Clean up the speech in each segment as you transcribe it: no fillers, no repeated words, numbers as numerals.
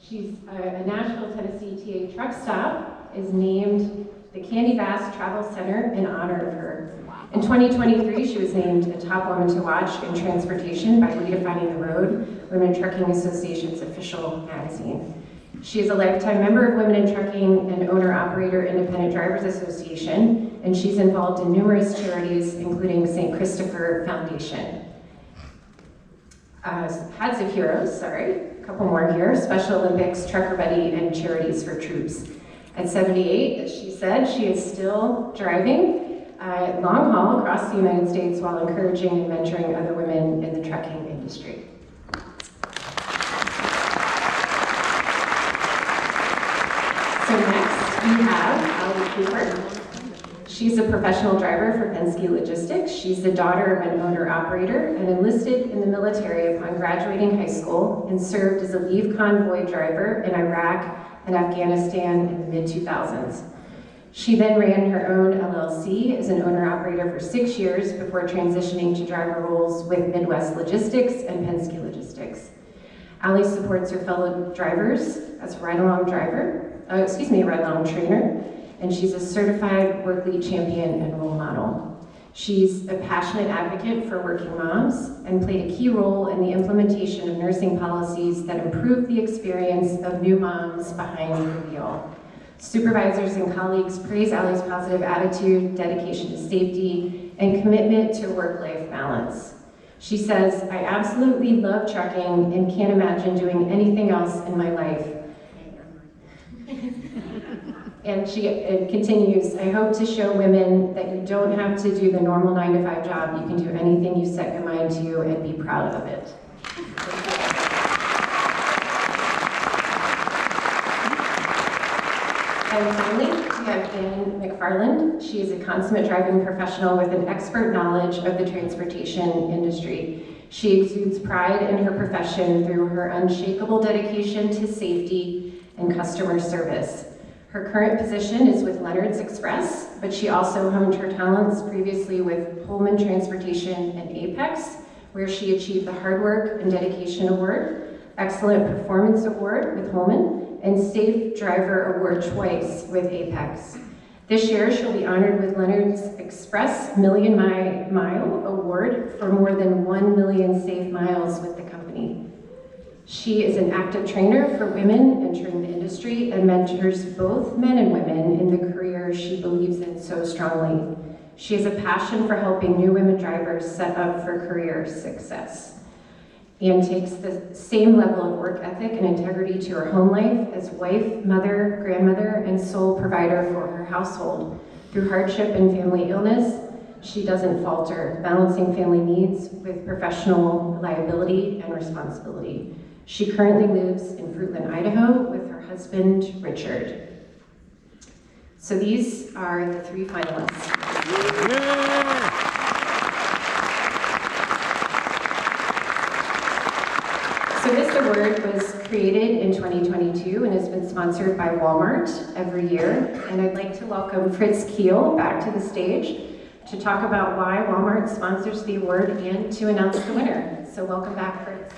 She's a Nashville, Tennessee TA truck stop is named the Candy Bass Travel Center in honor of her. In 2023, she was named a top woman to watch in transportation by Redefining the Road, Women in Trucking Association's official magazine. She is a lifetime member of Women in Trucking and owner-operator Independent Drivers Association, and she's involved in numerous charities, including St. Christopher Foundation. Hats of Heroes, a couple more here, Special Olympics, Trucker Buddy, and Charities for Troops. At 78, as she said, she is still driving long haul across the United States while encouraging and mentoring other women in the trucking industry. So next, we have Allie Cooper. She's a professional driver for Penske Logistics. She's the daughter of an owner-operator and enlisted in the military upon graduating high school and served as a leave convoy driver in Iraq and Afghanistan in the mid-2000s. She then ran her own LLC as an owner-operator for 6 years before transitioning to driver roles with Midwest Logistics and Penske Logistics. Allie supports her fellow drivers as a ride-along trainer, and she's a certified work lead champion and role model. She's a passionate advocate for working moms and played a key role in the implementation of nursing policies that improve the experience of new moms behind the wheel. Supervisors and colleagues praise Allie's positive attitude, dedication to safety, and commitment to work-life balance. She says, "I absolutely love trucking and can't imagine doing anything else in my life." And she continues, "I hope to show women that you don't have to do the normal 9-to-5 job. You can do anything you set your mind to and be proud of it." And finally, we have Ann McFarland. She is a consummate driving professional with an expert knowledge of the transportation industry. She exudes pride in her profession through her unshakable dedication to safety and customer service. Her current position is with Leonard's Express, but she also honed her talents previously with Pullman Transportation and Apex, where she achieved the Hard Work and Dedication Award, Excellent Performance Award with Pullman, and Safe Driver Award twice with Apex. This year, she'll be honored with Leonard's Express Million Mile Award for more than 1 million safe miles with the company. She is an active trainer for women entering the industry and mentors both men and women in the career she believes in so strongly. She has a passion for helping new women drivers set up for career success and takes the same level of work ethic and integrity to her home life as wife, mother, grandmother, and sole provider for her household. Through hardship and family illness, she doesn't falter, balancing family needs with professional reliability and responsibility. She currently lives in Fruitland, Idaho with her husband, Richard. So these are the 3 finalists. So this award was created in 2022 and has been sponsored by Walmart every year. And I'd like to welcome Fritz Kiel back to the stage to talk about why Walmart sponsors the award and to announce the winner. So welcome back, Fritz.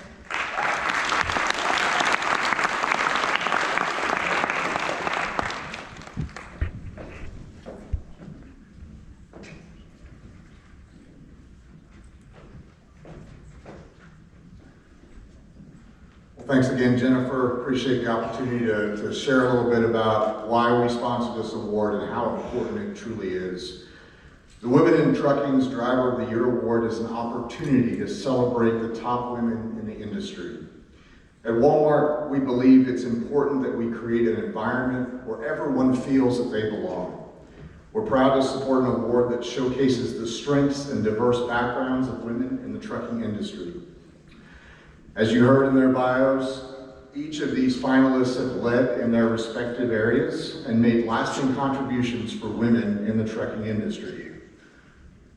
Thanks again, Jennifer. Appreciate the opportunity to share a little bit about why we sponsor this award and how important it truly is. The Women in Trucking's Driver of the Year Award is an opportunity to celebrate the top women in the industry. At Walmart, we believe it's important that we create an environment where everyone feels that they belong. We're proud to support an award that showcases the strengths and diverse backgrounds of women in the trucking industry. As you heard in their bios, each of these finalists have led in their respective areas and made lasting contributions for women in the trucking industry.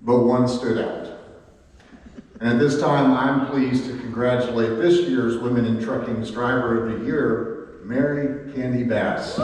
But one stood out. And at this time, I'm pleased to congratulate this year's Women in Trucking's Driver of the Year, Mary Candy Bass.